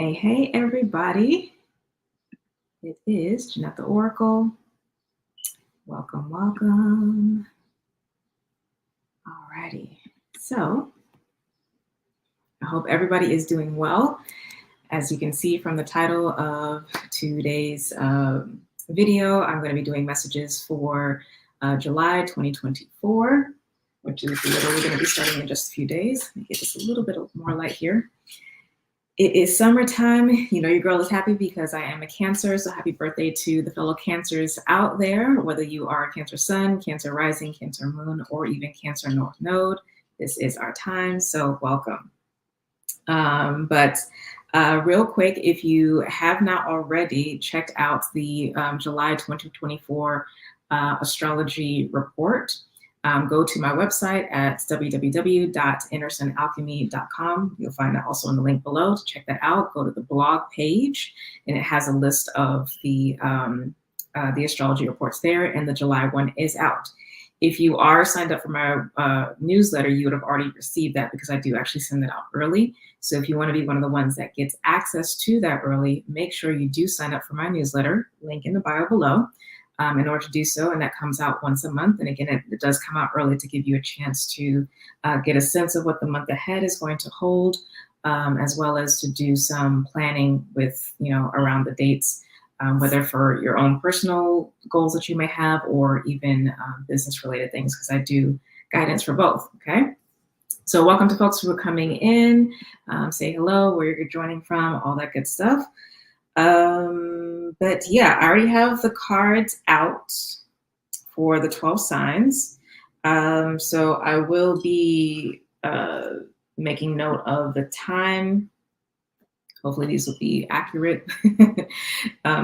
Hey, everybody. It is Jeanette the Oracle. Welcome, welcome. Alrighty. So, I hope everybody is doing well. As you can see from the title of today's video, I'm going to be doing messages for July 2024, which is literally going to be starting in just a few days. Let me get just a little bit more light here. It is summertime. You know, your girl is happy because I am a Cancer. So happy birthday to the fellow Cancers out there, whether you are Cancer Sun, Cancer Rising, Cancer Moon, or even Cancer North Node. This is our time. So welcome. Real quick, if you have not already checked out the July 2024 astrology report, go to my website at www.innersonalchemy.com. You'll find that also in the link below to check that out. Go to the blog page, and it has a list of the astrology reports there, and the July one is out. If you are signed up for my newsletter, you would have already received that because I do actually send that out early. So if you want to be one of the ones that gets access to that early, make sure you do sign up for my newsletter, link in the bio below. In order to do so, and that comes out once a month. And again, it does come out early to give you a chance to get a sense of what the month ahead is going to hold, as well as to do some planning with, around the dates, whether for your own personal goals that you may have or even business-related things, because I do guidance for both, okay? So welcome to folks who are coming in. Say hello, where you're joining from, all that good stuff. But yeah, I already have the cards out for the 12 signs. So I will be making note of the time. Hopefully these will be accurate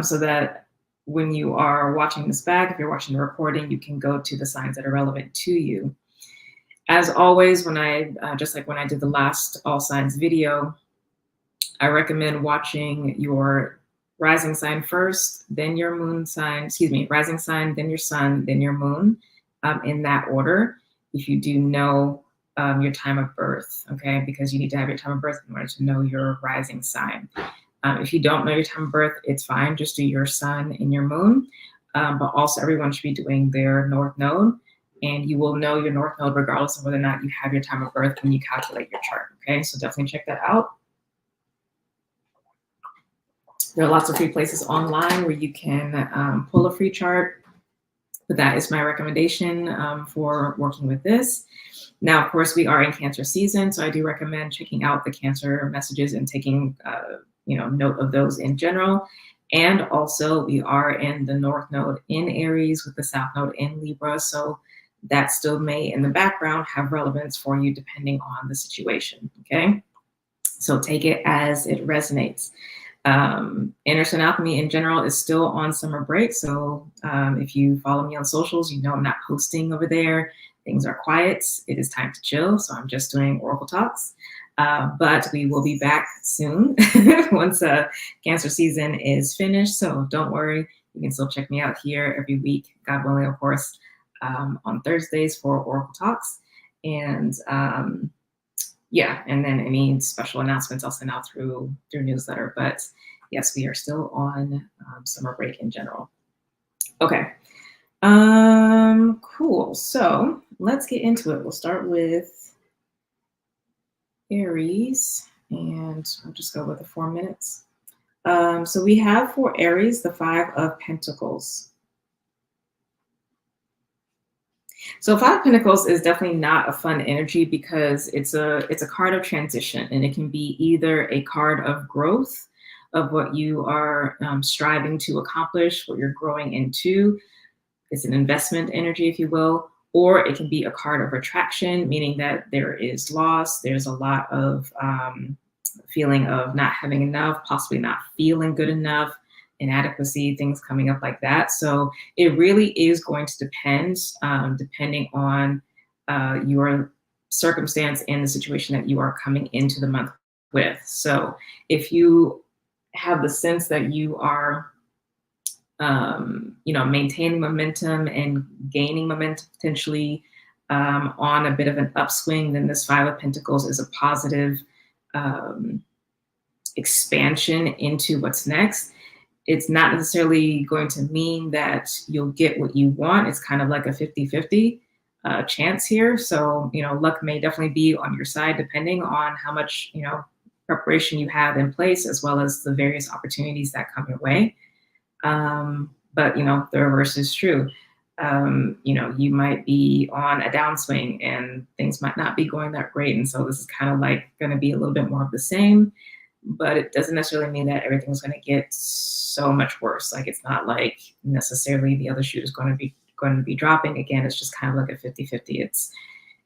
so that when you are watching this back, if you're watching the recording, you can go to the signs that are relevant to you. As always, when I, just like when I did the last all signs video, I recommend watching your rising sign first, then your moon sign, rising sign, then your sun, then your moon, in that order. If you do know your time of birth, okay, because you need to have your time of birth in order to know your rising sign. If you don't know your time of birth, it's fine. Just do your sun and your moon. But also everyone should be doing their north node, and you will know your north node regardless of whether or not you have your time of birth when you calculate your chart, okay? So definitely check that out. There are lots of free places online where you can pull a free chart, but that is my recommendation for working with this. Now, of course, we are in Cancer season, so I do recommend checking out the Cancer messages and taking note of those in general. And also, we are in the North Node in Aries with the South Node in Libra, so that still may, in the background, have relevance for you depending on the situation, okay? So take it as it resonates. Inner Alchemy in general is still on summer break. So if you follow me on socials, you know I'm not posting over there. Things are quiet. It is time to chill. So I'm just doing Oracle Talks. But we will be back soon once Cancer season is finished. So don't worry. You can still check me out here every week, God willing, of course, on Thursdays for Oracle Talks. And yeah, and then any special announcements I'll send out through newsletter. But yes, we are still on summer break in general. Okay, cool. So let's get into it. We'll start with Aries, and I'll just go with the 4 minutes. So we have for Aries the 5 of Pentacles. So 5 of Pentacles is definitely not a fun energy because it's a card of transition, and it can be either a card of growth of what you are striving to accomplish, what you're growing into. It's an investment energy, if you will, or it can be a card of retraction, meaning that there is loss. There's a lot of feeling of not having enough, possibly not feeling good enough, inadequacy, things coming up like that. So it really is going to depend, depending on your circumstance and the situation that you are coming into the month with. So if you have the sense that you are, maintaining momentum and gaining momentum potentially on a bit of an upswing, then this 5 of Pentacles is a positive expansion into what's next. It's not necessarily going to mean that you'll get what you want. It's kind of like a 50-50 chance here. So, luck may definitely be on your side, depending on how much, preparation you have in place, as well as the various opportunities that come your way. But, the reverse is true. You might be on a downswing and things might not be going that great. And so this is kind of like going to be a little bit more of the same, but it doesn't necessarily mean that everything's going to get so much worse. Like, it's not like necessarily the other shoe is going to be dropping. Again, it's just kind of like a 50-50.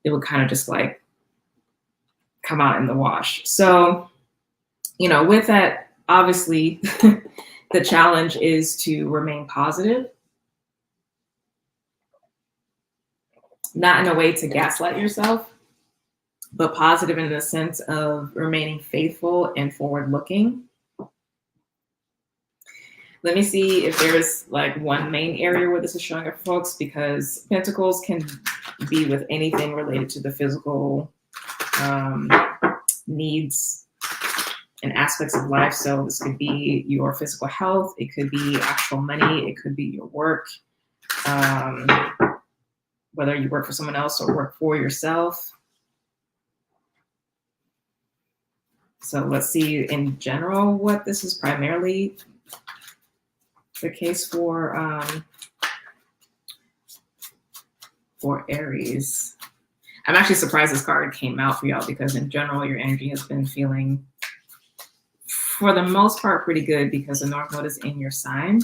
It would kind of just like come out in the wash. So, with that, obviously the challenge is to remain positive, not in a way to gaslight yourself, but positive in the sense of remaining faithful and forward looking. Let me see if there's like one main area where this is showing up, folks, because Pentacles can be with anything related to the physical needs and aspects of life. So this could be your physical health. It could be actual money. It could be your work. Whether you work for someone else or work for yourself. So let's see in general what this is primarily the case for Aries. I'm actually surprised this card came out for y'all, because in general, your energy has been feeling, for the most part, pretty good, because the North Node is in your sign.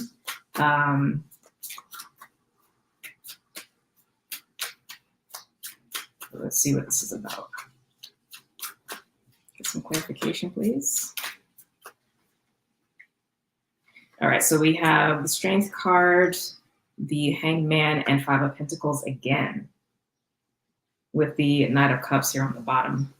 Let's see what this is about. Get some clarification, please. All right, so we have the Strength card, the Hanged Man, and Five of Pentacles again, with the Knight of Cups here on the bottom.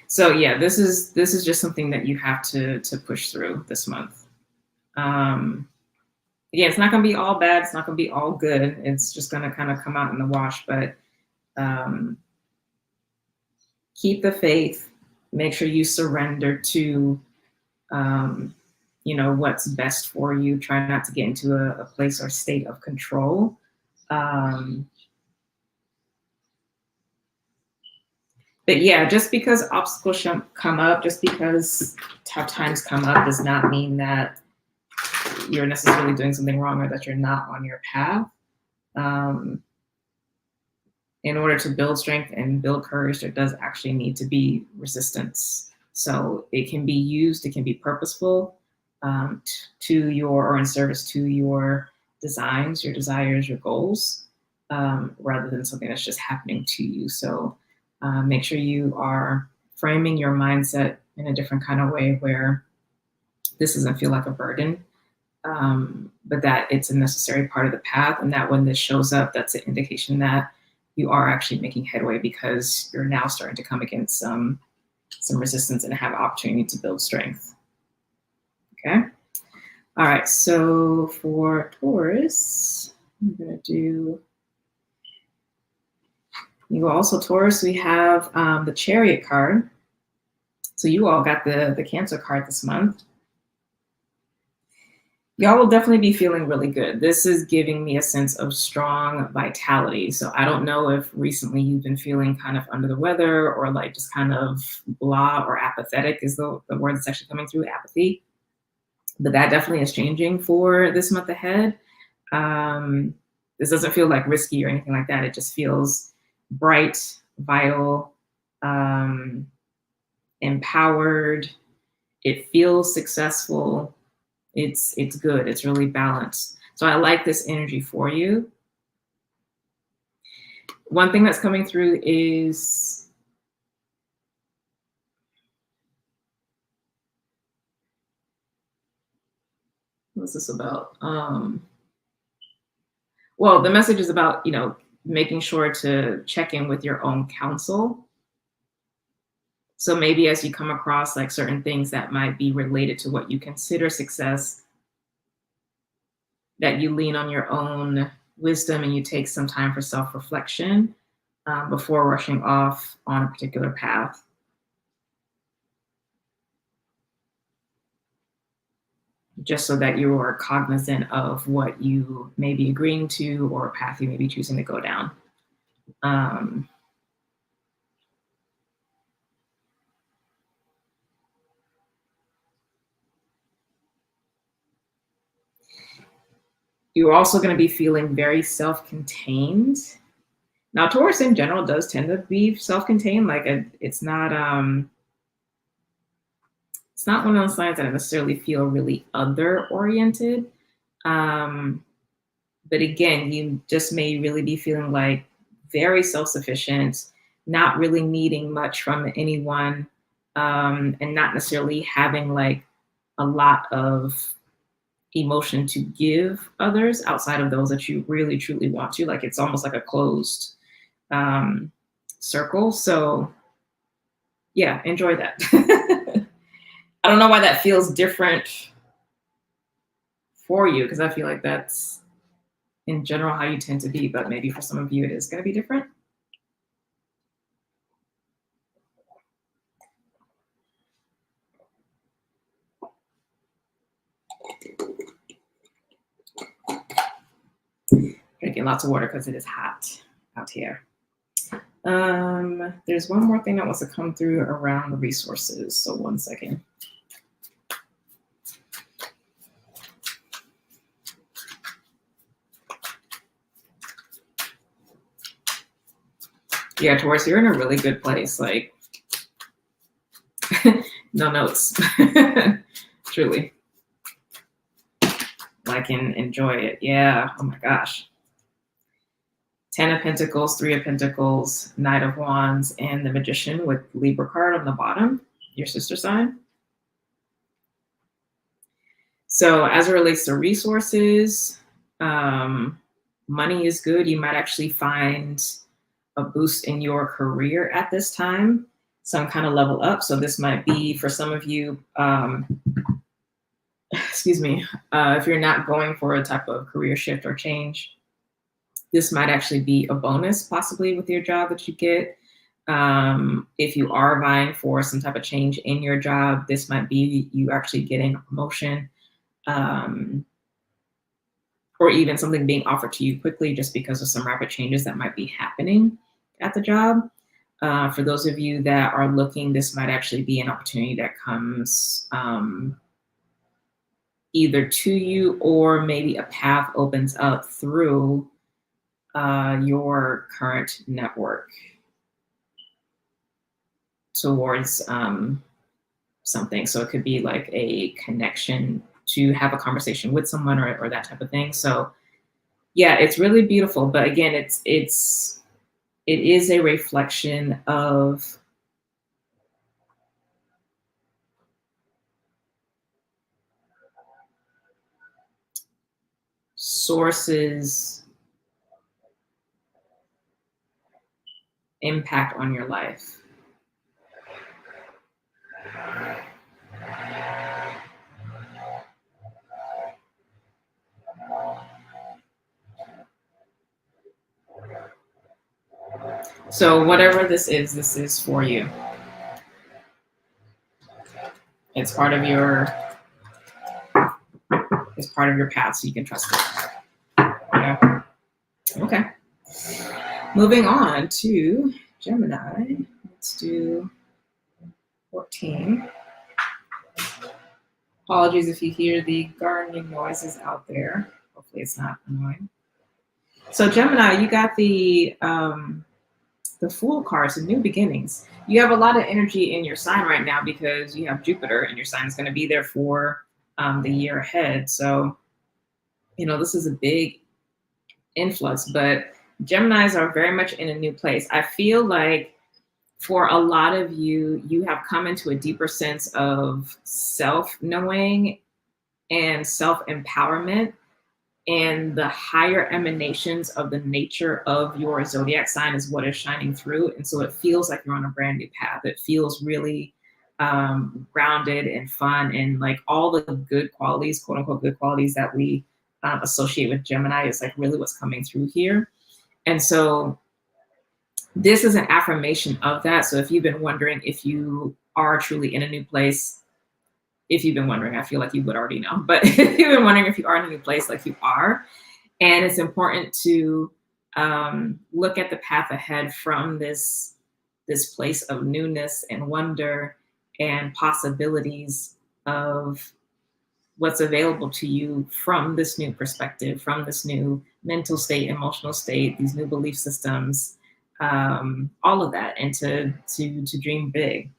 So yeah, this is just something that you have to push through this month. Yeah, it's not going to be all bad. It's not going to be all good. It's just going to kind of come out in the wash. But keep the faith. Make sure you surrender to, what's best for you. Try not to get into a place or state of control. But yeah, just because obstacles come up, just because tough times come up, does not mean that you're necessarily doing something wrong or that you're not on your path. In order to build strength and build courage, there does actually need to be resistance. So it can be used, it can be purposeful to your, or in service to your designs, your desires, your goals, rather than something that's just happening to you. So make sure you are framing your mindset in a different kind of way, where this doesn't feel like a burden, but that it's a necessary part of the path. And that when this shows up, that's an indication that you are actually making headway, because you're now starting to come against some resistance and have opportunity to build strength. Okay. All right. So for Taurus, I'm going to do, you also Taurus, we have the Chariot card. So you all got the Cancer card this month. Y'all will definitely be feeling really good. This is giving me a sense of strong vitality. So I don't know if recently you've been feeling kind of under the weather, or like just kind of blah or apathetic is the word that's actually coming through, apathy. But that definitely is changing for this month ahead. This doesn't feel like risky or anything like that. It just feels bright, vital, empowered. It feels successful. It's good. It's really balanced. So I like this energy for you. One thing that's coming through is what's this about? Well, the message is about, making sure to check in with your own counsel. So maybe as you come across like certain things that might be related to what you consider success, that you lean on your own wisdom and you take some time for self-reflection, before rushing off on a particular path. Just so that you are cognizant of what you may be agreeing to or a path you may be choosing to go down. You're also going to be feeling very self-contained. Now, Taurus in general does tend to be self-contained. Like it's not one of those signs that I necessarily feel really other-oriented. But again, you just may really be feeling like very self-sufficient, not really needing much from anyone, and not necessarily having like a lot of emotion to give others outside of those that you really truly want to. Like it's almost like a closed circle. So yeah, enjoy that. I don't know why that feels different for you, because I feel like that's in general how you tend to be, but maybe for some of you it is going to be different. Drinking lots of water because it is hot out here. There's one more thing that wants to come through around the resources. So one second. Yeah, Taurus, you're in a really good place. Like, no notes. Truly. Like, enjoy it. Yeah. Oh my gosh. 10 of Pentacles, 3 of Pentacles, Knight of Wands, and the Magician with Libra card on the bottom, your sister sign. So as it relates to resources, money is good. You might actually find a boost in your career at this time, some kind of level up. So this might be for some of you, excuse me, if you're not going for a type of career shift or change, this might actually be a bonus possibly with your job that you get. If you are vying for some type of change in your job, this might be you actually getting a promotion, or even something being offered to you quickly just because of some rapid changes that might be happening at the job. For those of you that are looking, this might actually be an opportunity that comes either to you, or maybe a path opens up through your current network towards something. So it could be like a connection to have a conversation with someone, or that type of thing. So yeah, it's really beautiful. But again, it is a reflection of sources' impact on your life. So whatever this is for you. It's part of your path, so you can trust it. Yeah. Okay. Moving on to Gemini. Let's do 14. Apologies if you hear the gardening noises out there. Hopefully it's not annoying. So Gemini, you got the Fool card, so new beginnings. You have a lot of energy in your sign right now because you have Jupiter, and your sign is going to be there for the year ahead. So, this is a big influx, but Geminis are very much in a new place. I feel like for a lot of you, you have come into a deeper sense of self-knowing and self-empowerment, and the higher emanations of the nature of your zodiac sign is what is shining through. And so it feels like you're on a brand new path. It feels really grounded and fun, and like all the good qualities, quote unquote, good qualities that we associate with Gemini is like really what's coming through here. And so This is an affirmation of that. So if you've been wondering if you are truly in a new place, if you've been wondering, I feel like you would already know, but if you've been wondering if you are in a new place, like you are, and it's important to look at the path ahead from this place of newness and wonder and possibilities of what's available to you from this new perspective, from this new mental state, emotional state, these new belief systems, all of that, and to dream big.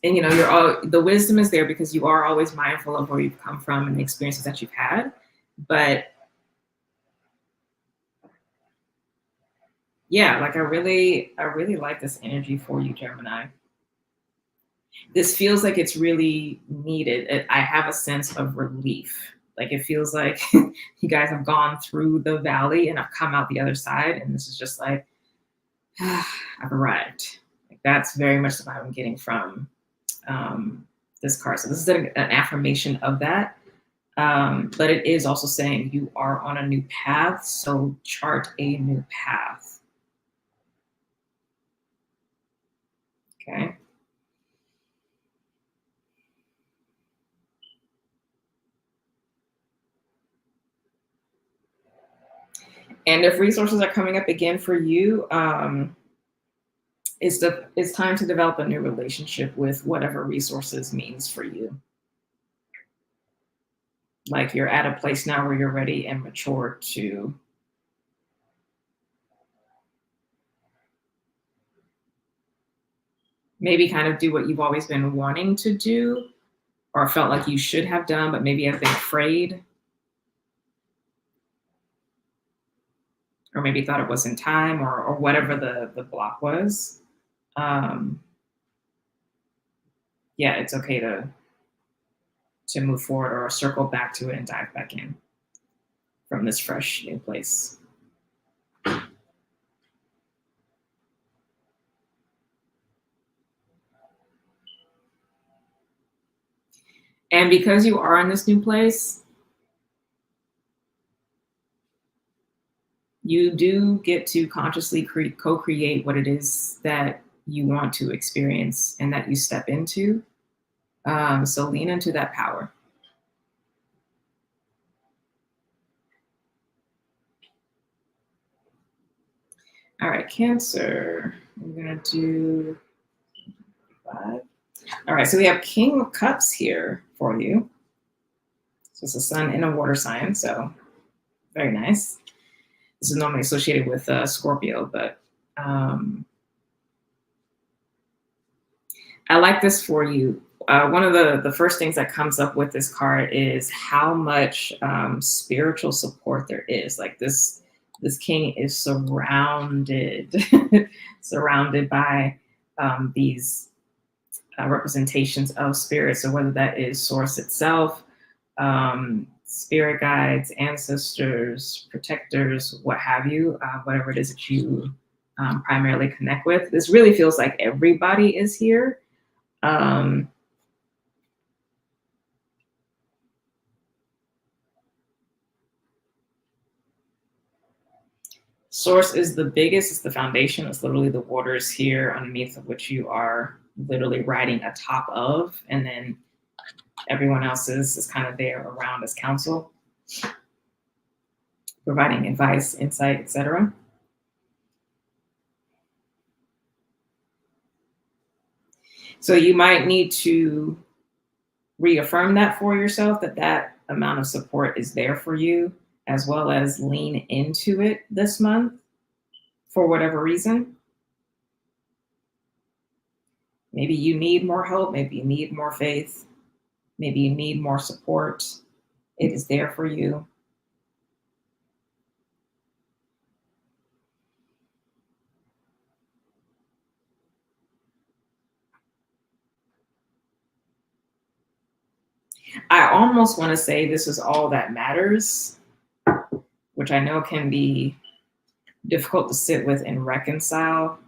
And you're all, the wisdom is there because you are always mindful of where you've come from and the experiences that you've had. But yeah, like I really like this energy for you, Gemini. This feels like it's really needed. I have a sense of relief. Like it feels like you guys have gone through the valley and have come out the other side, and this is just like I've arrived. Like that's very much the vibe I'm getting from this card. So this is an affirmation of that. But it is also saying you are on a new path, so chart a new path. Okay. And if resources are coming up again for you, it's time to develop a new relationship with whatever resources means for you. Like you're at a place now where you're ready and mature to maybe kind of do what you've always been wanting to do or felt like you should have done, but maybe have been afraid. Or maybe thought it was in time or whatever the block was. Yeah, it's okay to move forward or circle back to it and dive back in from this fresh new place. And because you are in this new place, you do get to consciously co-create what it is that you want to experience and that you step into. So lean into that power. All right, Cancer. We're going to do 5. All right, so we have King of Cups here for you. So it's a sun in a water sign, so very nice. This is normally associated with Scorpio, but I like this for you. One of the first things that comes up with this card is how much spiritual support there is. Like this king is surrounded surrounded by these representations of spirit. So whether that is source itself, spirit guides, ancestors, protectors, what have you, whatever it is that you primarily connect with. This really feels like everybody is here. Source is the biggest, it's the foundation, it's literally the waters here underneath of which you are literally riding atop of, and then everyone else is kind of there around as counsel, providing advice, insight, etc. So you might need to reaffirm that for yourself, that amount of support is there for you, as well as lean into it this month for whatever reason. Maybe you need more help, maybe you need more faith, maybe you need more support. It is there for you. I almost want to say this is all that matters, which I know can be difficult to sit with and reconcile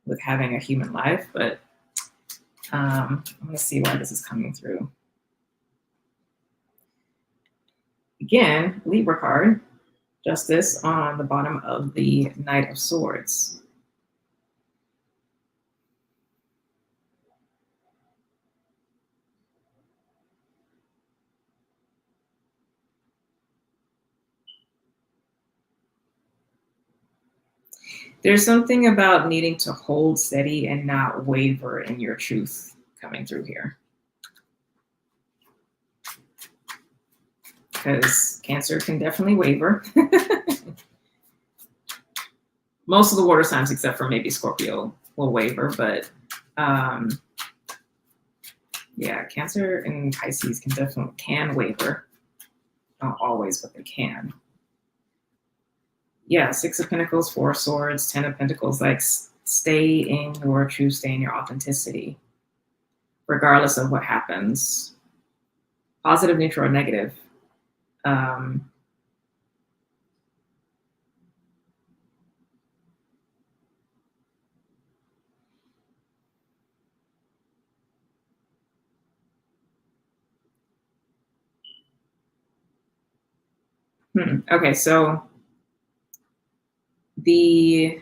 with having a human life, but I'm going to see why this is coming through. Again, Libra card, Justice on the bottom of the Knight of Swords. There's something about needing to hold steady and not waver in your truth coming through here. Because Cancer can definitely waver. Most of the water signs, except for maybe Scorpio, will waver. But yeah, Cancer and Pisces can waver. Not always, but they can. Yeah, Six of Pentacles, Four of Swords, Ten of Pentacles. Like, stay in your truth, stay in your authenticity, regardless of what happens. Positive, neutral, or negative. Okay, so the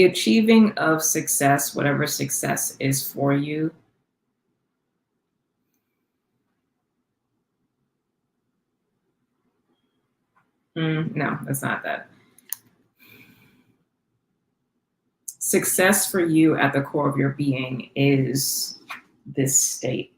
achieving of success, whatever success is for you, no, that's not that. Success for you at the core of your being is this state.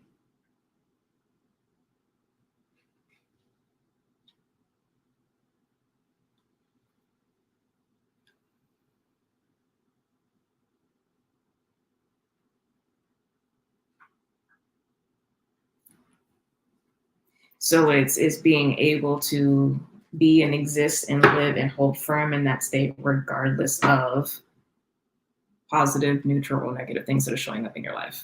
So it's being able to be and exist and live and hold firm in that state, regardless of positive, neutral, or negative things that are showing up in your life.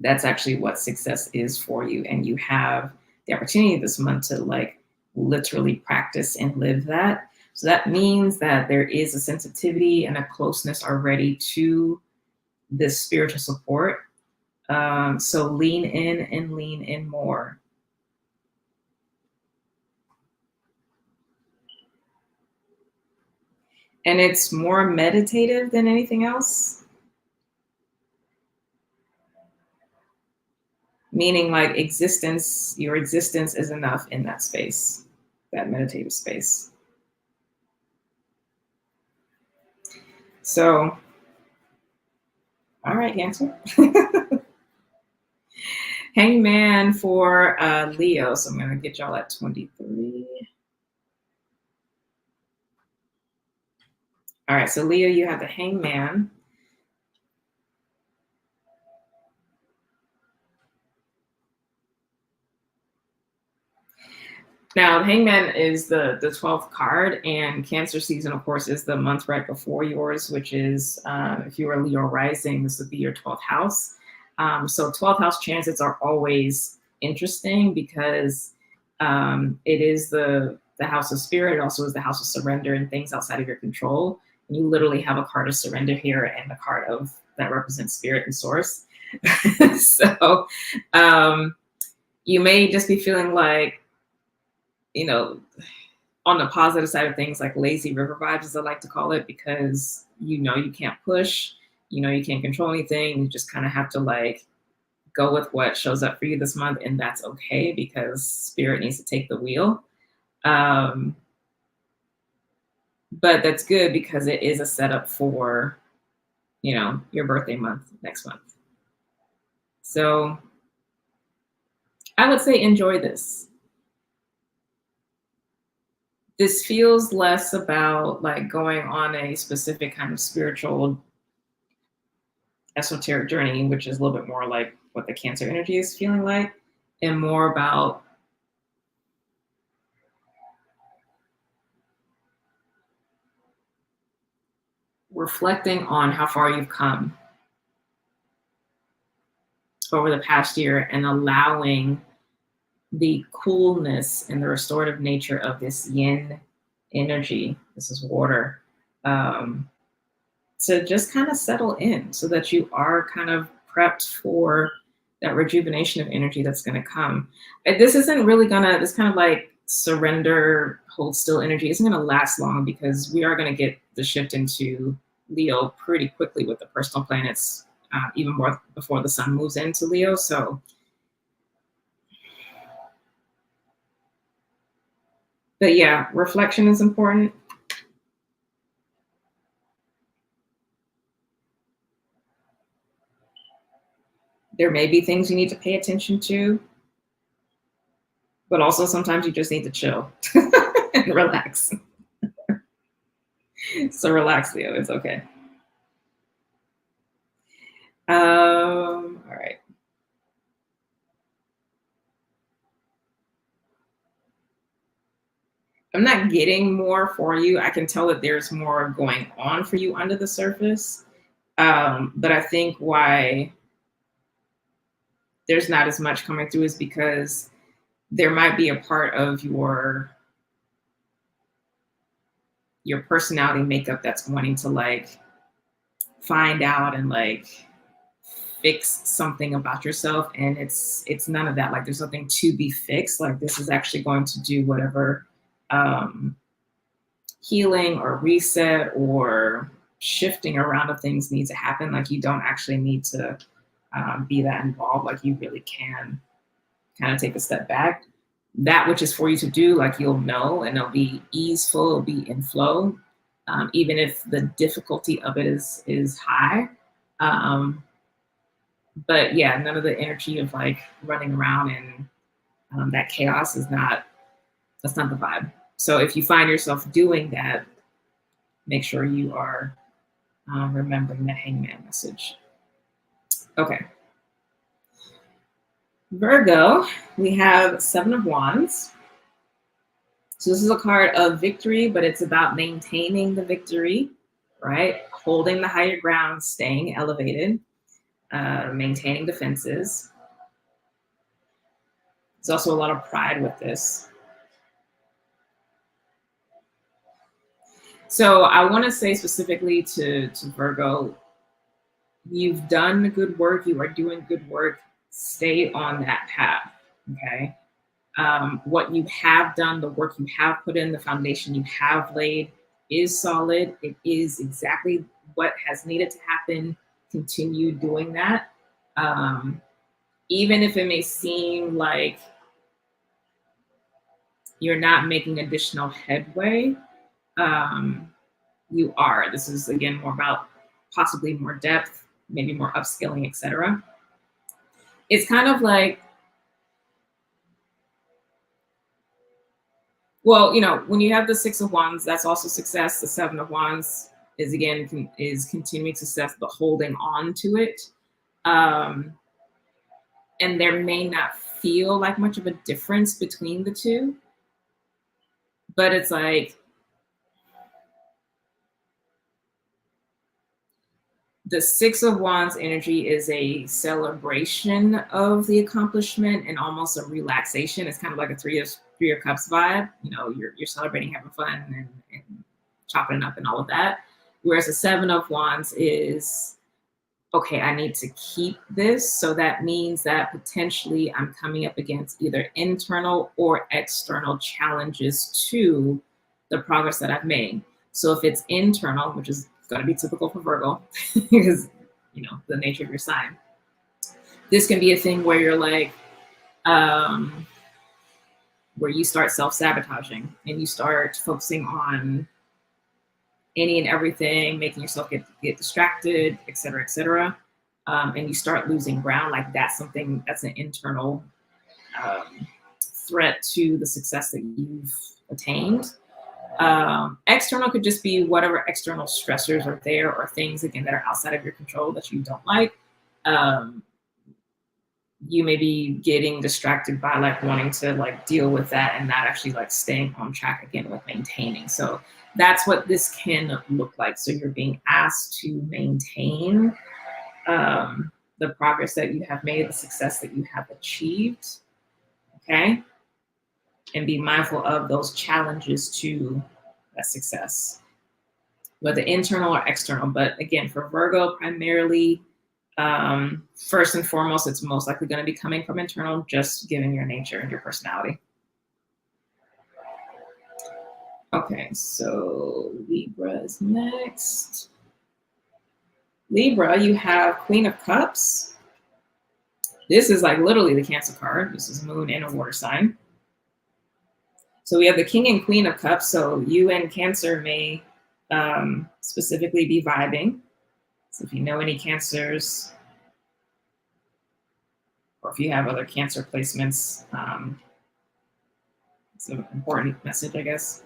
That's actually what success is for you. And you have the opportunity this month to like literally practice and live that. So that means that there is a sensitivity and a closeness already to this spiritual support. So lean in and lean in more. And it's more meditative than anything else. Meaning like your existence is enough in that space, that meditative space. So, all right, Cancer. Hangman for Leo. So I'm going to get y'all at 23. All right, so Leo, you have the Hangman. Now, the Hangman is the 12th card, and Cancer season, of course, is the month right before yours, which is, if you are Leo rising, this would be your 12th house. So 12th house transits are always interesting because it is the house of spirit. It also is the house of surrender and things outside of your control. And you literally have a card of surrender here and a card that represents spirit and source. So you may just be feeling like, you know, on the positive side of things, like lazy river vibes, as I like to call it, because you can't push, you can't control anything. You just kind of have to like go with what shows up for you this month, and that's okay because spirit needs to take the wheel. But that's good because it is a setup for, your birthday month next month. So I would say enjoy this. This feels less about like going on a specific kind of spiritual esoteric journey, which is a little bit more like what the Cancer energy is feeling like, and more about reflecting on how far you've come over the past year and allowing the coolness and the restorative nature of this yin energy, this is water, to just kind of settle in so that you are kind of prepped for that rejuvenation of energy that's going to come. This isn't really gonna, this kind of like surrender, hold still energy isn't going to last long, because we are going to get the shift into Leo pretty quickly with the personal planets, even more before the sun moves into Leo. So, but yeah, reflection is important. There may be things you need to pay attention to, but also sometimes you just need to chill and relax. So relax, Leo. It's okay. All right. I'm not getting more for you. I can tell that there's more going on for you under the surface. But I think why there's not as much coming through is because there might be a part of your personality makeup that's wanting to like find out and like fix something about yourself, and it's none of that. Like there's nothing to be fixed. Like this is actually going to do whatever healing or reset or shifting around of things needs to happen. Like you don't actually need to be that involved. Like you really can kind of take a step back. That which is for you to do, like you'll know, and it'll be easeful, it'll be in flow, even if the difficulty of it is high. But yeah, none of the energy of like running around and that chaos is not, that's not the vibe. So if you find yourself doing that, make sure you are remembering the hangman message. Okay. Virgo, we have Seven of Wands. So this is a card of victory, but it's about maintaining the victory, right? Holding the higher ground, staying elevated, maintaining defenses. There's also a lot of pride with this. So I want to say specifically to Virgo, you've done the good work. You are doing good work. Stay on that path, okay? What you have done, the work you have put in, the foundation you have laid is solid. It is exactly what has needed to happen. Continue doing that. Even if it may seem like you're not making additional headway, you are. This is, again, more about possibly more depth, maybe more upskilling, etc. It's kind of like, well, you know, when you have the Six of Wands, that's also success. The Seven of Wands is, again, is continuing success, but holding on to it. And there may not feel like much of a difference between the two, but it's like the Six of Wands energy is a celebration of the accomplishment and almost a relaxation. It's kind of like a Three of Cups vibe. You know, you're celebrating, having fun, and chopping up and all of that. Whereas the Seven of Wands is, okay, I need to keep this. So that means that potentially I'm coming up against either internal or external challenges to the progress that I've made. So if it's internal, which is going to be typical for Virgo, because, you know, the nature of your sign, this can be a thing where you're like, where you start self-sabotaging and you start focusing on any and everything, making yourself get distracted, et cetera, and you start losing ground. Like that's something that's an internal threat to the success that you've attained. External could just be whatever external stressors are there, or things, again, that are outside of your control that you don't like. You may be getting distracted by like wanting to like deal with that and not actually like staying on track again with maintaining. So that's what this can look like. So you're being asked to maintain the progress that you have made, the success that you have achieved, okay? And be mindful of those challenges to that success, whether internal or external. But again, for Virgo, primarily First and foremost, it's most likely going to be coming from internal, just given your nature and your personality. Okay, so Libra is next. Libra, you have Queen of Cups. This is like literally the Cancer card. This is Moon in a water sign. So we have the King and Queen of Cups. So you and Cancer may specifically be vibing. So if you know any Cancers, or if you have other Cancer placements, it's an important message, I guess.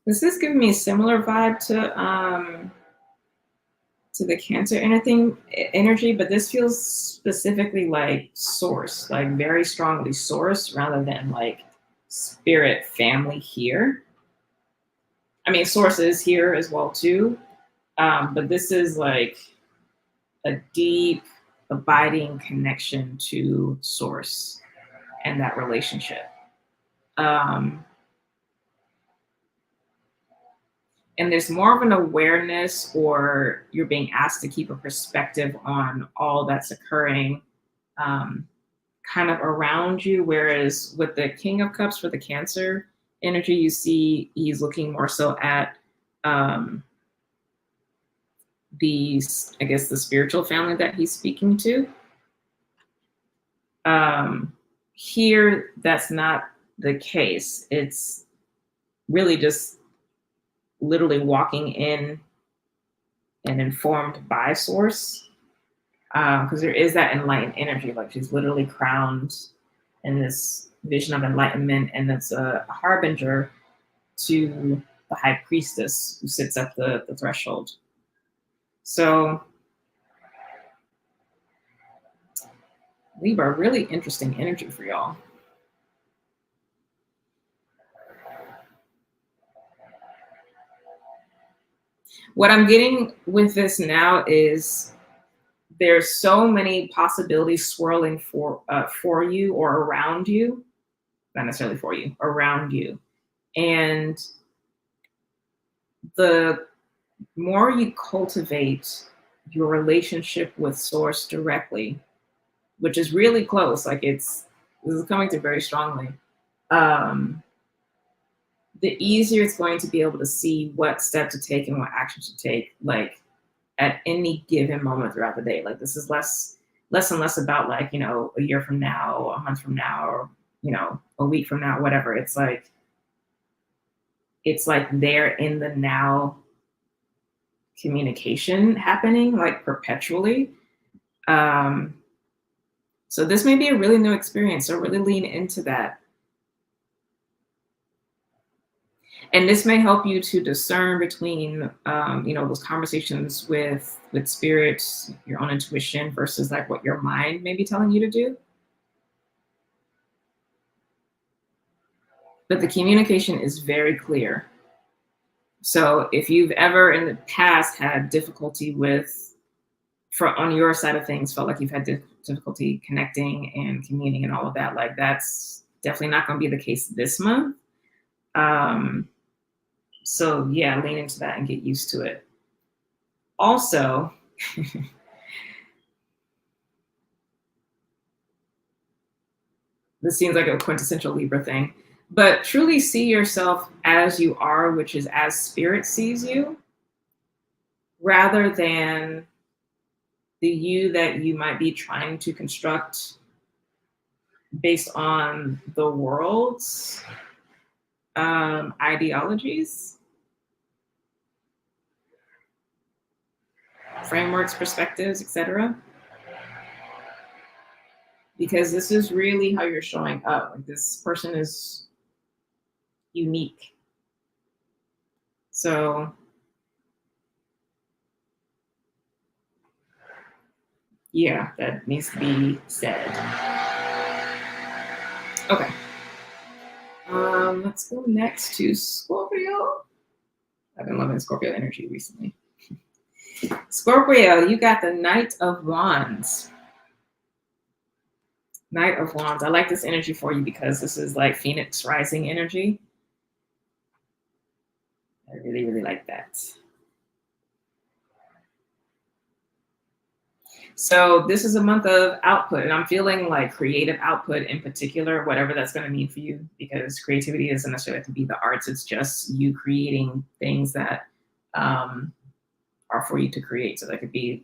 This is giving me a similar vibe to the Cancer energy, but this feels specifically like source, like very strongly source rather than like spirit family here. I mean, source is here as well too, but this is like a deep, abiding connection to source and that relationship. And there's more of an awareness, or you're being asked to keep a perspective on all that's occurring kind of around you. Whereas with the King of Cups for the Cancer energy, you see he's looking more so at the, I guess, the spiritual family that he's speaking to. Here, that's not the case. It's really just literally walking in and informed by source, because there is that enlightened energy, like she's literally crowned in this vision of enlightenment, and it's a harbinger to the high priestess who sits at the threshold. So Libra, really interesting energy for y'all. What I'm getting with this now is there's so many possibilities swirling for you or around you, not necessarily for you, around you. And the more you cultivate your relationship with source directly, which is really close, like this is coming through very strongly, the easier it's going to be able to see what step to take and what action to take, like at any given moment throughout the day. Like this is less and less about like, you know, a year from now, a month from now, or, you know, a week from now, whatever. It's like they're in the now communication happening like perpetually. So this may be a really new experience, so really lean into that. And this may help you to discern between, you know, those conversations with spirits, your own intuition versus like what your mind may be telling you to do. But the communication is very clear. So if you've ever in the past had difficulty on your side of things, felt like you've had difficulty connecting and communing and all of that, like that's definitely not going to be the case this month. So yeah, lean into that and get used to it. Also, this seems like a quintessential Libra thing, but truly see yourself as you are, which is as spirit sees you, rather than the you that you might be trying to construct based on the world's ideologies, frameworks, perspectives, etc. Because this is really how you're showing up. Like this person is unique. So yeah, that needs to be said. Okay. Let's go next to Scorpio. I've been loving Scorpio energy recently. Scorpio, you got the Knight of Wands. Knight of Wands. I like this energy for you because this is like Phoenix rising energy. I really, really like that. So this is a month of output, and I'm feeling like creative output in particular, whatever that's going to mean for you, because creativity doesn't necessarily have to be the arts. It's just you creating things that are for you to create. So that could be,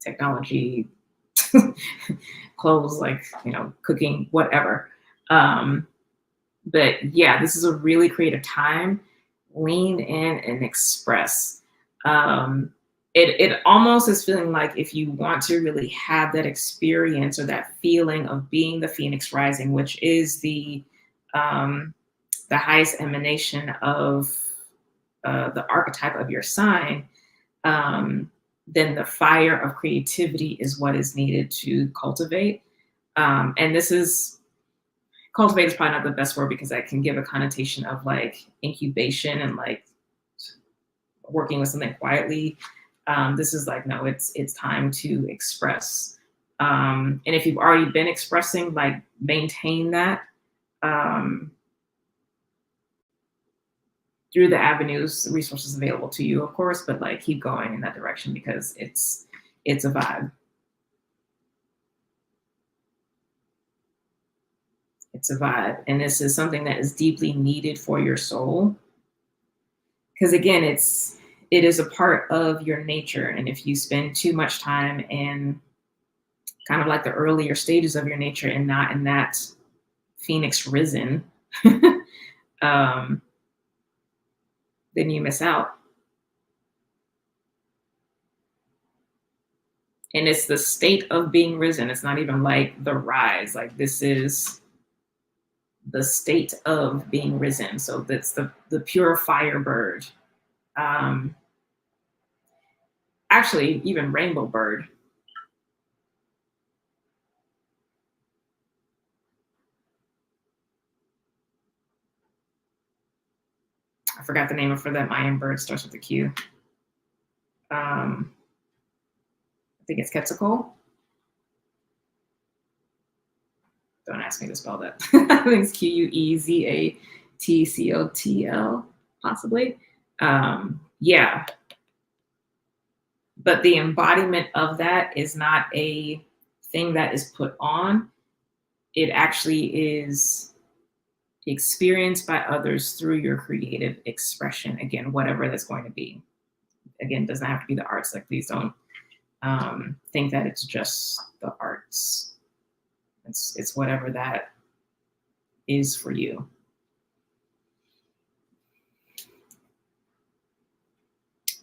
technology, clothes, like, cooking, whatever. But yeah, this is a really creative time. Lean in and express. It almost is feeling like if you want to really have that experience or that feeling of being the Phoenix rising, which is the highest emanation of the archetype of your sign, then the fire of creativity is what is needed to cultivate. And this is, cultivate is probably not the best word because that can give a connotation of like incubation and like working with something quietly. This is like, no, it's time to express. And if you've already been expressing, like maintain that through the avenues, resources available to you, of course, but like keep going in that direction because it's a vibe. It's a vibe. And this is something that is deeply needed for your soul. Because again, it is a part of your nature. And if you spend too much time in kind of like the earlier stages of your nature and not in that Phoenix risen, then you miss out. And it's the state of being risen. It's not even like the rise. Like this is the state of being risen. So that's the pure fire bird. Actually, even rainbow bird. I forgot the name for that Mayan bird. Starts with a Q. I think it's Quetzalcoatl. Don't ask me to spell that. I think it's Quetzalcoatl, possibly. Yeah. But the embodiment of that is not a thing that is put on. It actually is experienced by others through your creative expression. Again, whatever that's going to be. Again, doesn't have to be the arts. Like, please don't think that it's just the arts. It's whatever that is for you.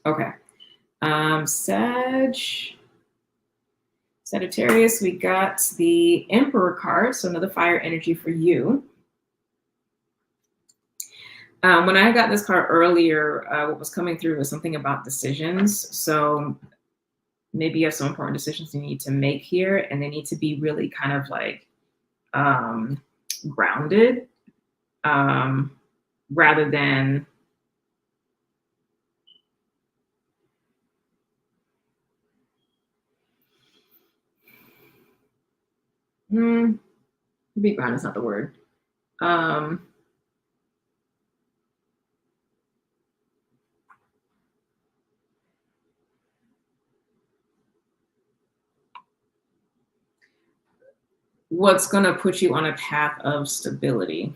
Okay. Sagittarius, we got the Emperor card, so another fire energy for you. When I got this card earlier, what was coming through was something about decisions. So maybe you have some important decisions you need to make here, and they need to be really kind of like grounded rather than be grounded is not the word. What's going to put you on a path of stability.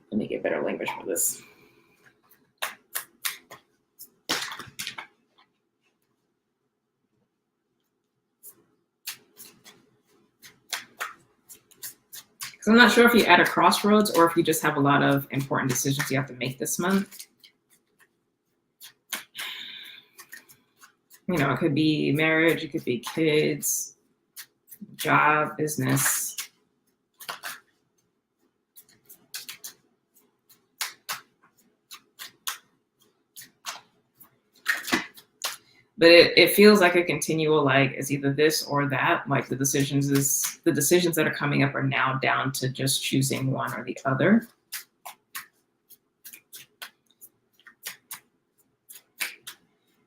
Let me get better language for this. So I'm not sure if you're at a crossroads or if you just have a lot of important decisions you have to make this month. You know, it could be marriage, it could be kids, job, business. But it feels like a continual, like, it's either this or that. Like the decisions that are coming up are now down to just choosing one or the other.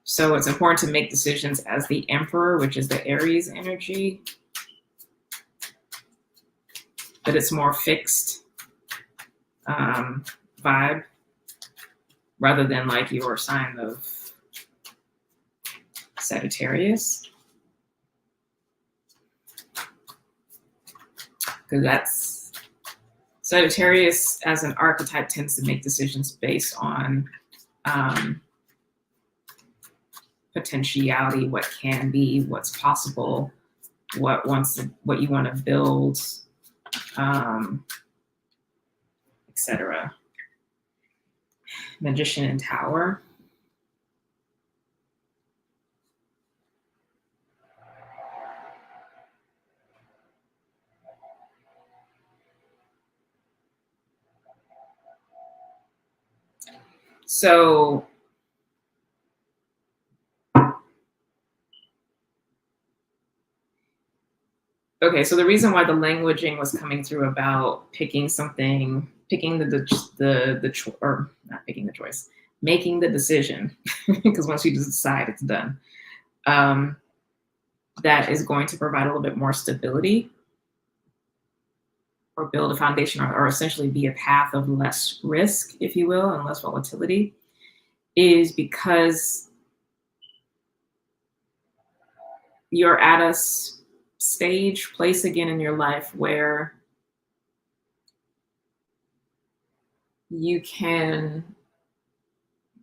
So it's important to make decisions as the Emperor, which is the Aries energy. But it's more fixed vibe rather than like your sign of Sagittarius. Because that's Sagittarius as an archetype tends to make decisions based on potentiality, what can be, what's possible, what you want to build, etc. Magician and Tower. So okay, so the reason why the languaging was coming through about picking something, picking or not picking the choice, making the decision, because once you decide, it's done. That is going to provide a little bit more stability or build a foundation or essentially be a path of less risk, if you will, and less volatility, is because you're at a place again in your life where you can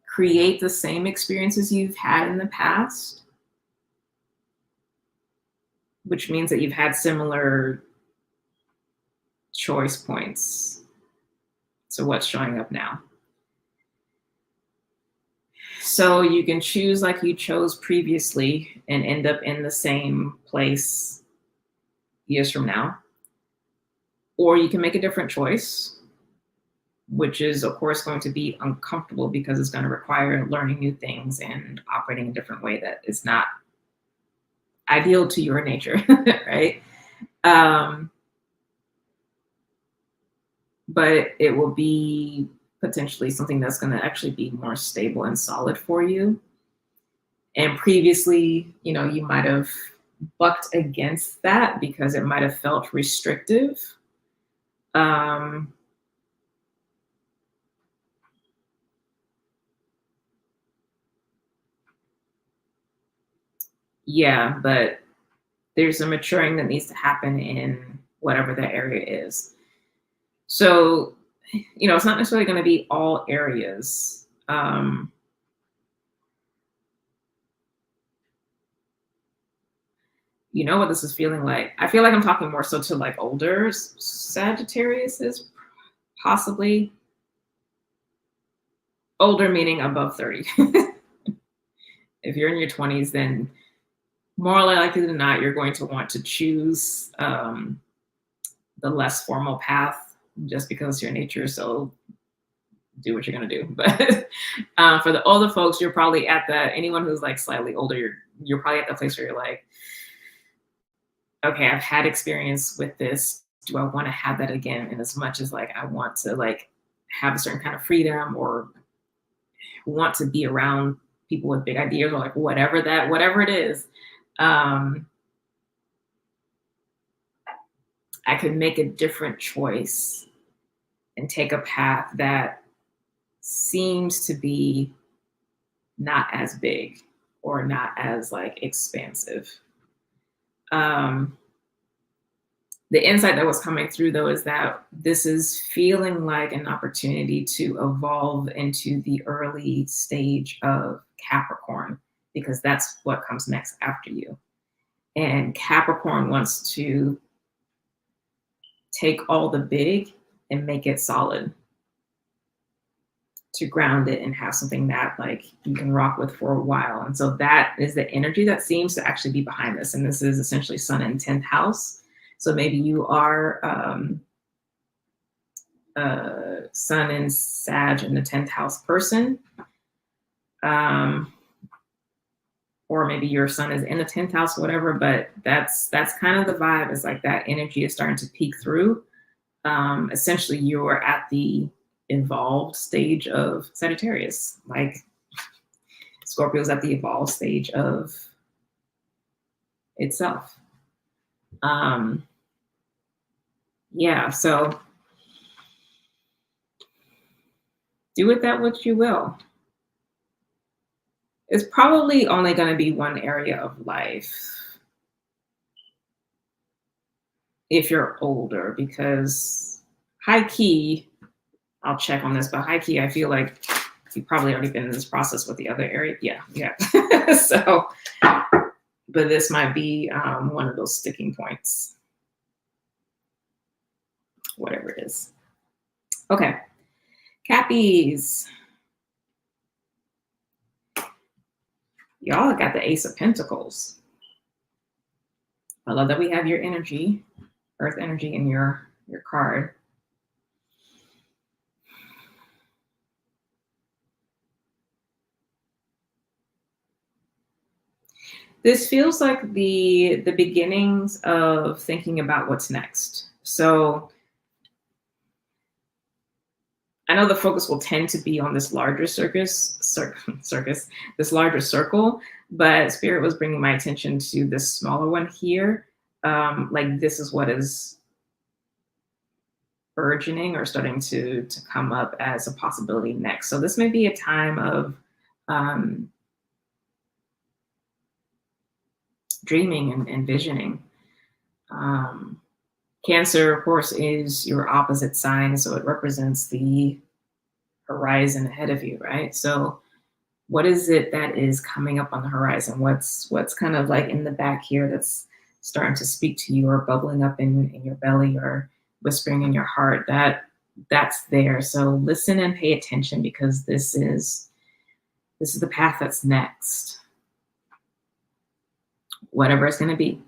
create the same experiences you've had in the past, which means that you've had similar choice points to what's showing up now. So you can choose like you chose previously and end up in the same place years from now. Or you can make a different choice, which is, of course, going to be uncomfortable because it's going to require learning new things and operating a different way that is not ideal to your nature, right? But it will be potentially something that's going to actually be more stable and solid for you. And previously, you might have bucked against that because it might have felt restrictive. Yeah, but there's a maturing that needs to happen in whatever that area is. So, it's not necessarily going to be all areas. You know what this is feeling like? I feel like I'm talking more so to like older Sagittarius, is possibly older, meaning above 30. If you're in your 20s, then more likely than not, you're going to want to choose the less formal path just because it's your nature. So do what you're going to do. But for the older folks, you're probably at anyone who's like slightly older, you're probably at that place where you're like, okay, I've had experience with this. Do I want to have that again? And as much as like I want to like have a certain kind of freedom or want to be around people with big ideas or like whatever it is, I could make a different choice and take a path that seems to be not as big or not as like expansive. The insight that was coming through though is that this is feeling like an opportunity to evolve into the early stage of Capricorn, because that's what comes next after you. And Capricorn wants to take all the big and make it solid, to ground it and have something that like you can rock with for a while. And so that is the energy that seems to actually be behind this. And this is essentially Sun in 10th house. So maybe you are Sun in Sag in the 10th house person. or maybe your sun is in the 10th house or whatever, but that's kind of the vibe. It's like that energy is starting to peek through. Essentially, you are at the evolved stage of Sagittarius. Like Scorpio's at the evolved stage of itself. Yeah, so do with that what you will. It's probably only going to be one area of life if you're older, because high key, I'll check on this, but high key, I feel like you've probably already been in this process with the other area. Yeah. So, but this might be one of those sticking points, whatever it is. Okay, Cappies. Y'all got the Ace of Pentacles. I love that we have your energy, Earth energy in your card. This feels like the beginnings of thinking about what's next. So I know the focus will tend to be on this larger this larger circle, but Spirit was bringing my attention to this smaller one here. Like this is what is burgeoning or starting to come up as a possibility next. So this may be a time of dreaming and envisioning. Cancer, of course, is your opposite sign, so it represents the horizon ahead of you, right? So what is it that is coming up on the horizon? What's kind of like in the back here that's starting to speak to you, or bubbling up in your belly, or whispering in your heart? That's there. So listen and pay attention, because this is the path that's next. Whatever it's going to be,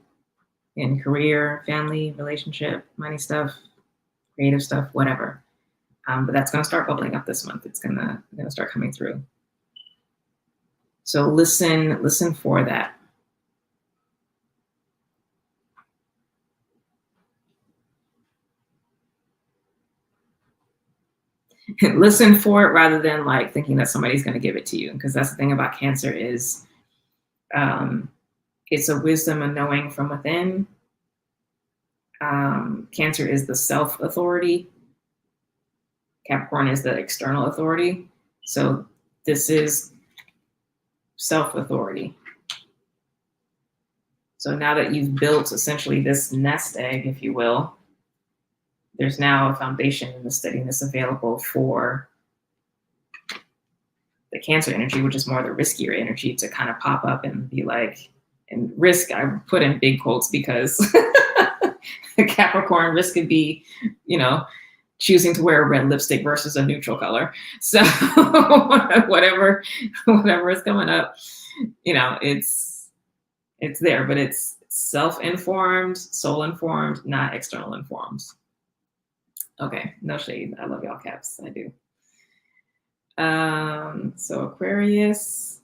in career, family, relationship, money stuff, creative stuff, whatever. But that's going to start bubbling up this month. It's going to start coming through. So listen for that. Listen for it rather than like thinking that somebody's going to give it to you, because that's the thing about Cancer is it's a wisdom and knowing from within. Cancer is the self-authority. Capricorn is the external authority. So this is self-authority. So now that you've built essentially this nest egg, if you will, there's now a foundation and the steadiness available for the Cancer energy, which is more the riskier energy, to kind of pop up and be like, and risk, I put in big quotes, because Capricorn risk could be, choosing to wear a red lipstick versus a neutral color. So whatever is coming up, it's there, but it's self-informed, soul-informed, not external informed. Okay, no shade. I love y'all, Caps. I do. So Aquarius,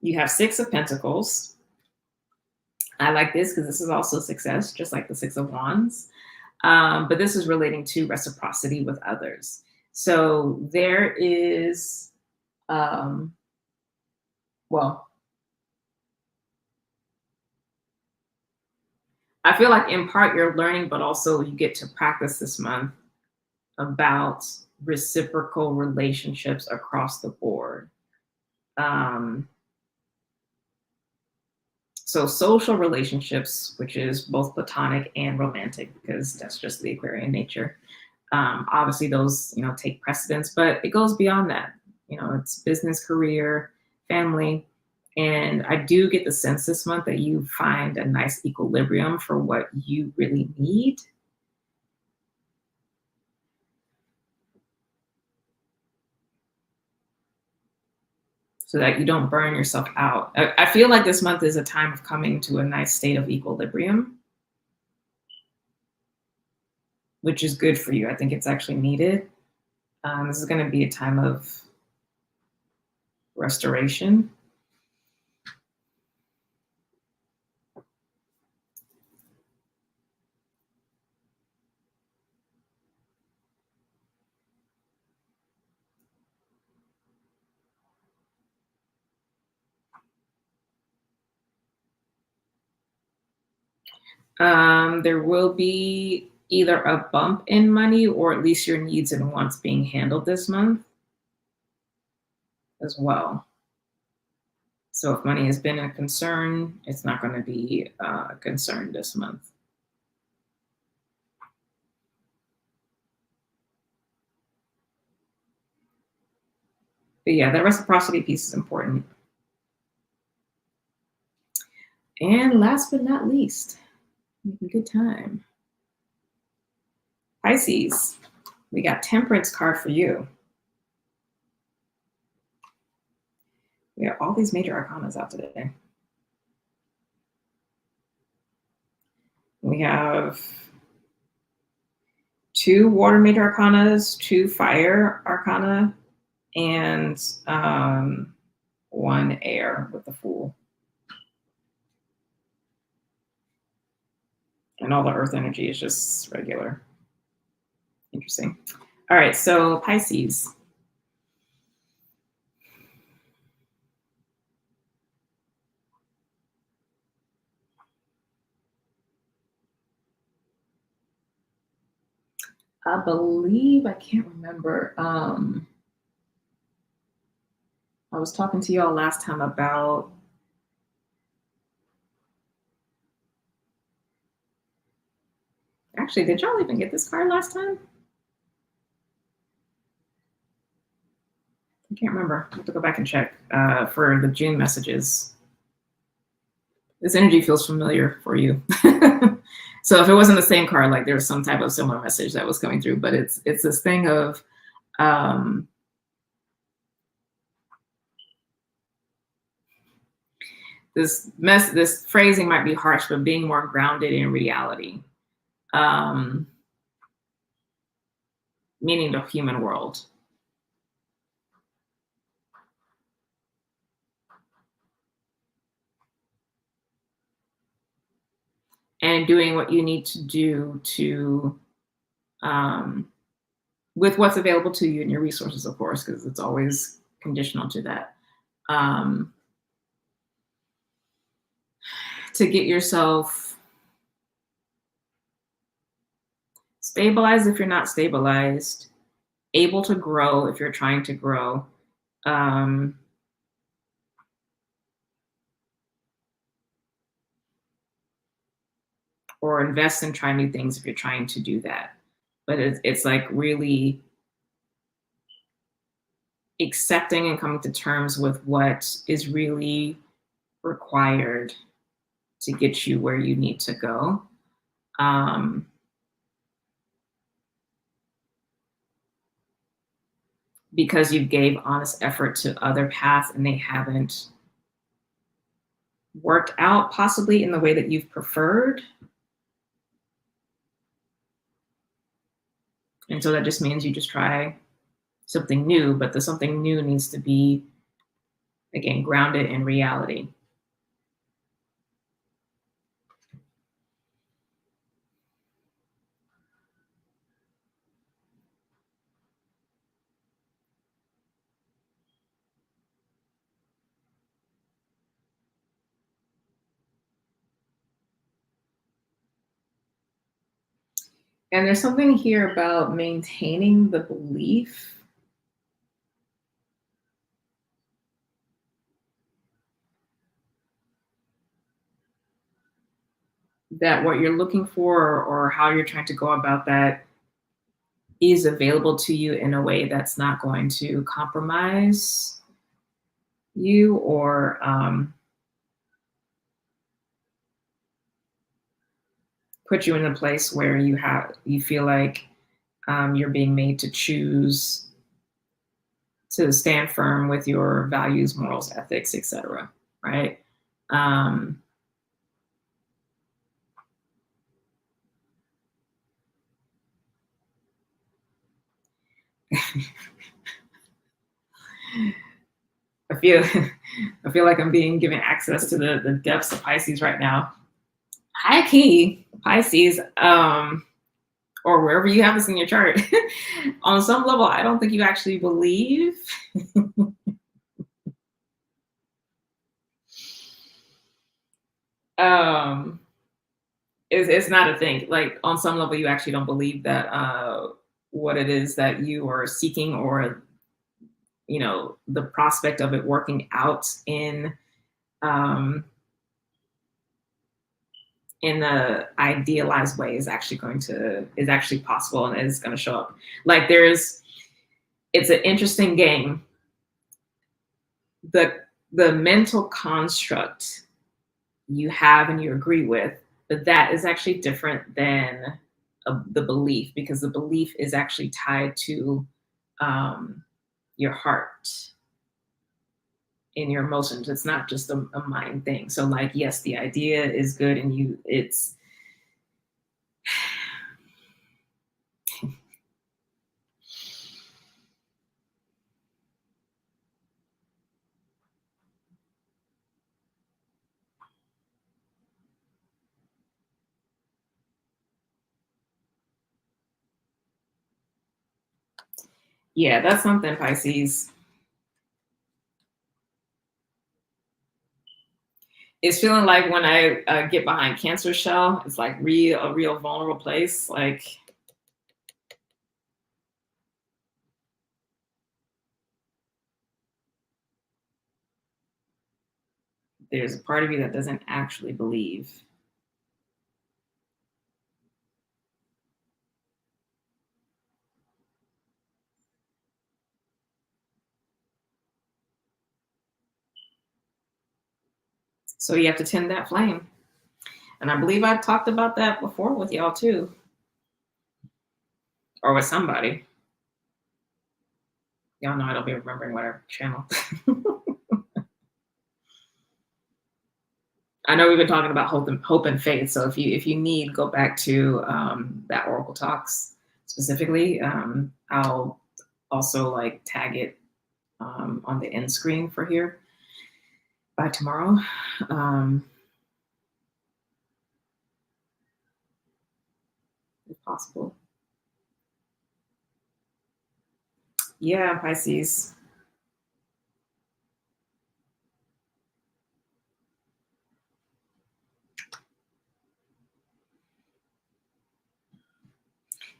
you have 6 of Pentacles. I like this because this is also success, just like the 6 of Wands. But this is relating to reciprocity with others. So there is, I feel like in part you're learning, but also you get to practice this month about reciprocal relationships across the board. So social relationships, which is both platonic and romantic, because that's just the Aquarian nature. Obviously those, take precedence, but it goes beyond that. It's business, career, family. And I do get the sense this month that you find a nice equilibrium for what you really need. So that you don't burn yourself out. I feel like this month is a time of coming to a nice state of equilibrium, which is good for you. I think it's actually needed. This is going to be a time of restoration. There will be either a bump in money or at least your needs and wants being handled this month as well. So if money has been a concern, it's not going to be a concern this month. But yeah, that reciprocity piece is important. And last but not least, making good time. Pisces, we got Temperance card for you. We have all these major arcanas out today. We have 2 water major arcanas, 2 fire arcana, and 1 air with the Fool. And all the earth energy is just regular. Interesting. All right, so Pisces. I believe, I can't remember. I was talking to y'all last time about actually, did y'all even get this card last time? I can't remember. I have to go back and check for the June messages. This energy feels familiar for you. So if it wasn't the same card, like there was some type of similar message that was coming through, but it's this thing of this phrasing might be harsh, but being more grounded in reality, meaning the human world. And doing what you need to do to, with what's available to you and your resources, of course, because it's always conditional to that. To get yourself stabilized if you're not stabilized, able to grow if you're trying to grow, or invest and try new things if you're trying to do that. But it's like really accepting and coming to terms with what is really required to get you where you need to go. Because you gave honest effort to other paths and they haven't worked out possibly in the way that you've preferred. And so that just means you just try something new, but the something new needs to be, again, grounded in reality. And there's something here about maintaining the belief that what you're looking for or how you're trying to go about that is available to you in a way that's not going to compromise you or put you in a place where you feel like you're being made to choose to stand firm with your values, morals, ethics, etc. Right? I feel like I'm being given access to the depths of Pisces right now. High key Pisces, or wherever you have this in your chart. On some level, I don't think you actually believe It's not a thing. Like on some level, you actually don't believe that what it is that you are seeking, or the prospect of it working out um, in the idealized way is actually possible and is going to show up. Like it's an interesting game. The mental construct you have and you agree with, but that is actually different than the belief, because the belief is actually tied to your heart and your emotions. It's not just a mind thing. So like, yes, the idea is good, and it's yeah, that's something, Pisces. It's feeling like when I get behind Cancer shell, it's like a real vulnerable place. Like there's a part of you that doesn't actually believe. So you have to tend that flame. And I believe I've talked about that before with y'all too, or with somebody. Y'all know I don't be remembering whatever channel. I know we've been talking about hope and faith. So if you need, go back to that Oracle Talks specifically. I'll also like tag it on the end screen for here by tomorrow. If possible. Yeah, Pisces.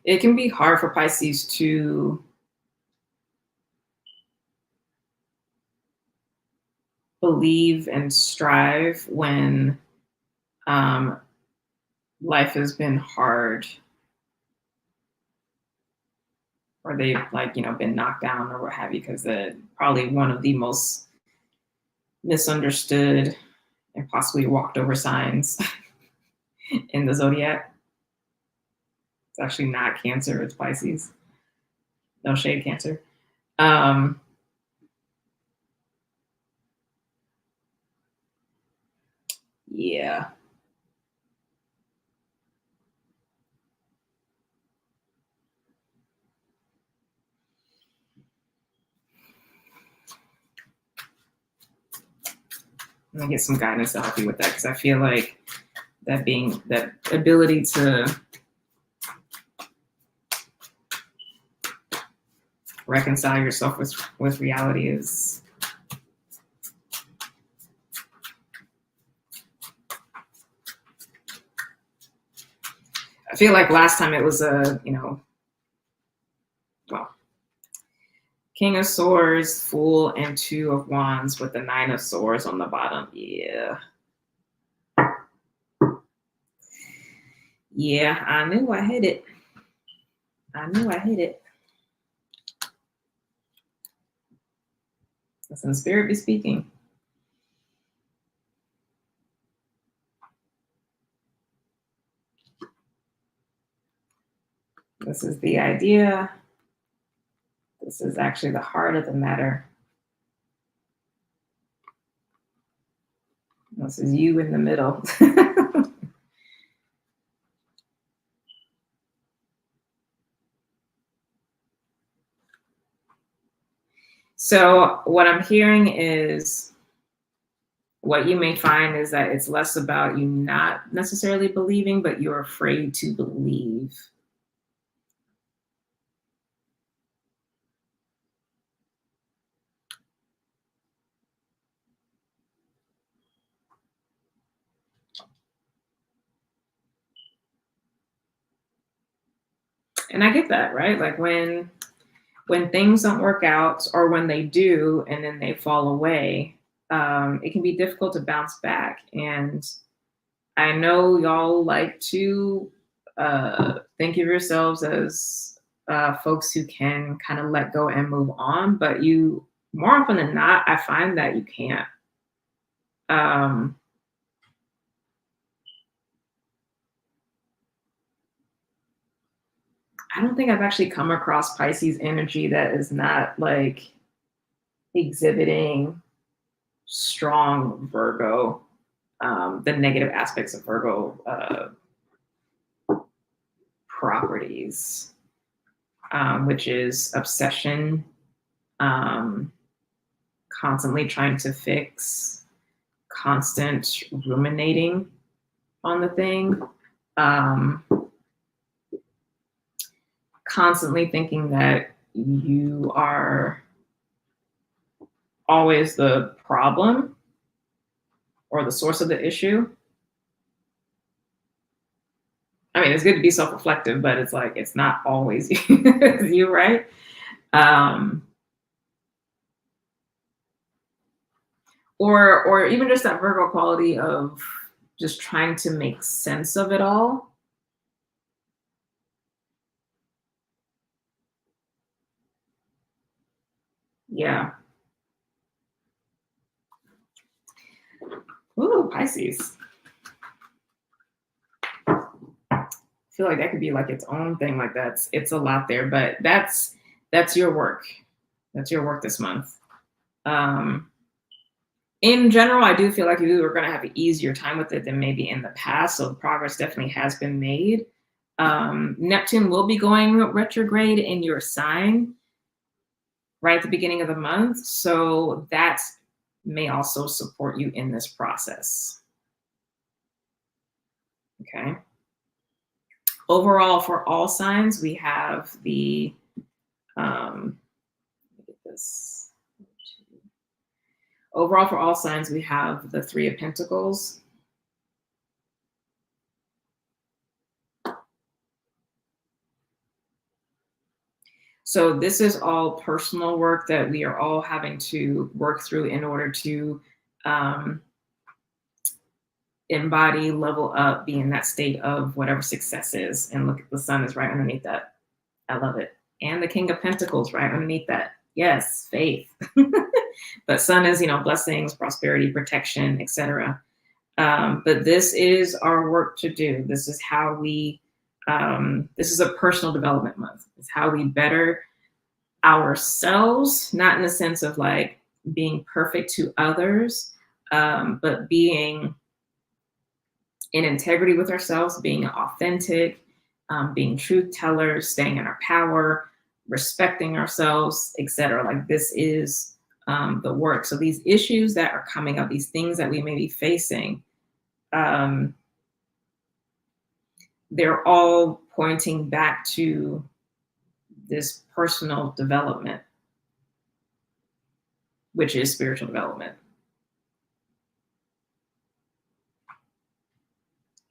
It can be hard for Pisces to believe and strive when life has been hard, or they've been knocked down or what have you, because probably one of the most misunderstood and possibly walked over signs in the Zodiac. It's actually not Cancer, it's Pisces. No shade, Cancer. Yeah. I'm gonna get some guidance to help you with that, because I feel like that ability to reconcile yourself with reality is I feel like last time it was King of Swords, Fool, and Two of Wands with the Nine of Swords on the bottom. Yeah, I knew I hit it. That's in spirit be speaking. This is the idea. This is actually the heart of the matter. This is you in the middle. So what I'm hearing is, what you may find is that it's less about you not necessarily believing, but you're afraid to believe. And I get that, right? Like when things don't work out, or when they do and then they fall away, it can be difficult to bounce back. And I know y'all like to think of yourselves as folks who can kind of let go and move on, but you, more often than not, I find that you can't. I don't think I've actually come across Pisces energy that is not like exhibiting strong Virgo, the negative aspects of Virgo properties, which is obsession, constantly trying to fix, constant ruminating on the thing, constantly thinking that you are always the problem or the source of the issue. I mean, it's good to be self-reflective, but it's like, it's not always you, right? Or even just that Virgo quality of just trying to make sense of it all. Yeah. Ooh, Pisces. I feel like that could be like its own thing. Like it's a lot there, but that's your work. That's your work this month. In general, I do feel like you are going to have an easier time with it than maybe in the past. So progress definitely has been made. Neptune will be going retrograde in your sign right at the beginning of the month. So that may also support you in this process. Okay. Overall, for all signs, we have the, let me get this. Overall, for all signs, we have the Three of Pentacles. So this is all personal work that we are all having to work through in order to embody, level up, be in that state of whatever success is. And look, the sun is right underneath that. I love it. And the King of Pentacles right underneath that. Yes, faith. But sun is, blessings, prosperity, protection, etc. But this is our work to do. This is how we, this is a personal development month. It's how we better ourselves, not in the sense of like being perfect to others, but being in integrity with ourselves, being authentic, being truth tellers, staying in our power, respecting ourselves, etc. Like this is the work. So these issues that are coming up, these things that we may be facing, they're all pointing back to this personal development, which is spiritual development.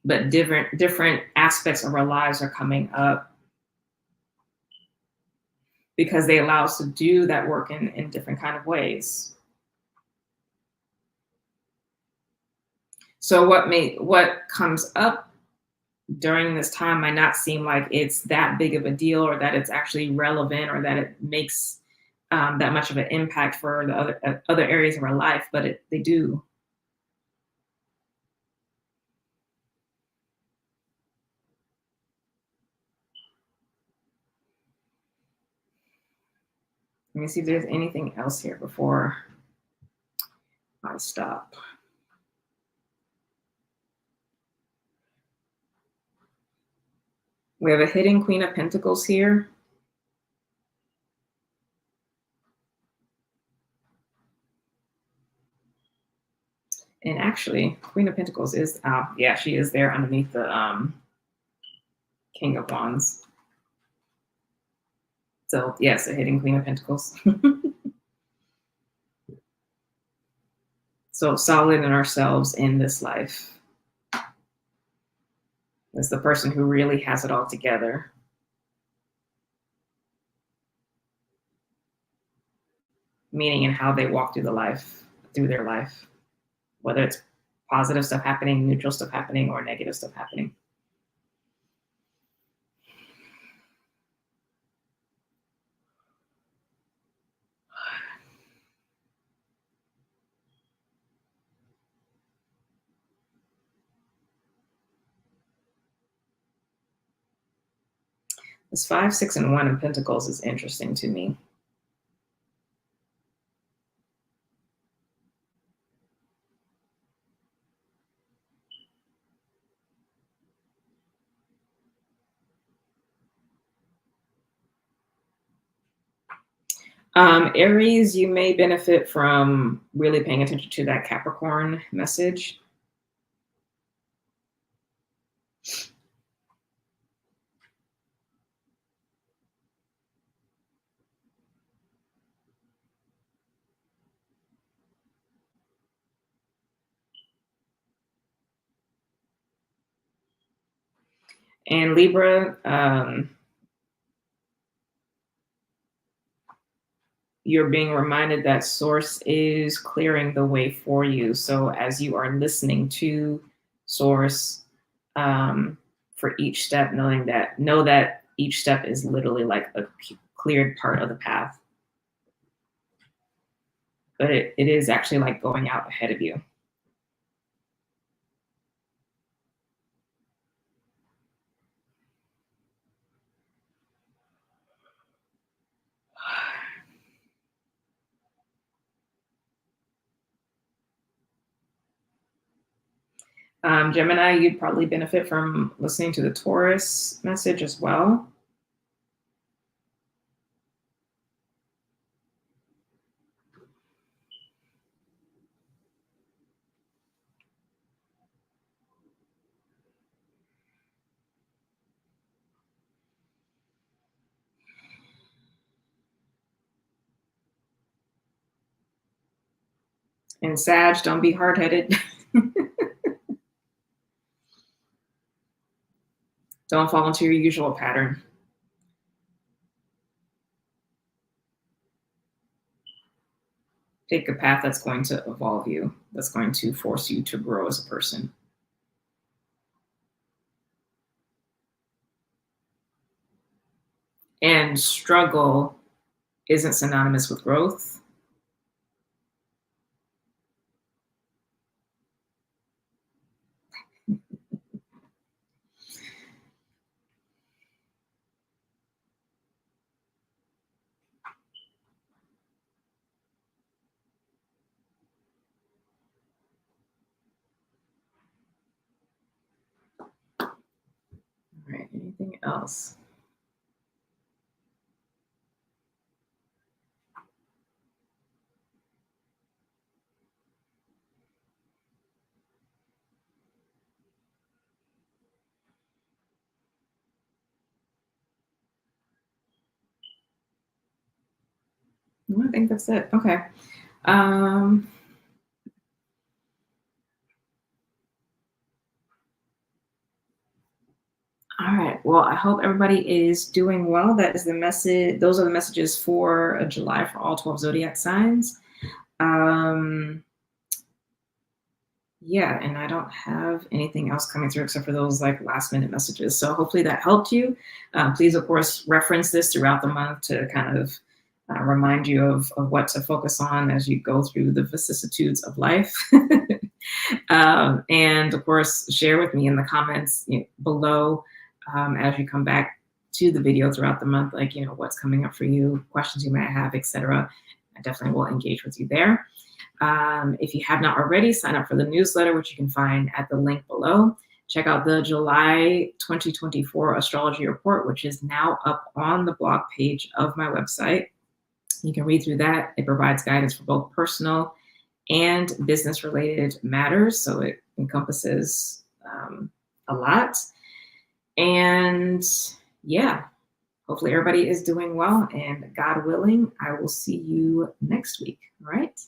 But different aspects of our lives are coming up because they allow us to do that work in different kind of ways. So what comes up during this time might not seem like it's that big of a deal, or that it's actually relevant, or that it makes that much of an impact for the other areas of our life, but they do. Let me see if there's anything else here before I stop. We have a hidden Queen of Pentacles here. And actually, Queen of Pentacles is, yeah, she is there underneath the King of Wands. So yes, a hidden Queen of Pentacles. So solid in ourselves in this life. It's the person who really has it all together. meaning in how they walk through their life, whether it's positive stuff happening, neutral stuff happening, or negative stuff happening. This 5, 6, and 1 in Pentacles is interesting to me. Aries, you may benefit from really paying attention to that Capricorn message. And Libra, you're being reminded that Source is clearing the way for you. So as you are listening to Source for each step, know that each step is literally like a cleared part of the path. But it is actually like going out ahead of you. Gemini, you'd probably benefit from listening to the Taurus message as well. And Sag, don't be hard-headed. Don't fall into your usual pattern. Take a path that's going to evolve you, that's going to force you to grow as a person. And struggle isn't synonymous with growth. All right, anything else? I think that's it. Okay. All right. Well, I hope everybody is doing well. That is the message. Those are the messages for July for all 12 zodiac signs. Yeah, and I don't have anything else coming through except for those like last minute messages. So hopefully that helped you. Please, of course, reference this throughout the month to kind of remind you of what to focus on as you go through the vicissitudes of life. And of course, share with me in the comments below as you come back to the video throughout the month, like, what's coming up for you, questions you might have, etc. I definitely will engage with you there. If you have not already, sign up for the newsletter, which you can find at the link below. Check out the July 2024 astrology report, which is now up on the blog page of my website. You can read through that. It provides guidance for both personal and business related matters. So it encompasses a lot. And yeah, hopefully everybody is doing well, and God willing, I will see you next week. All right.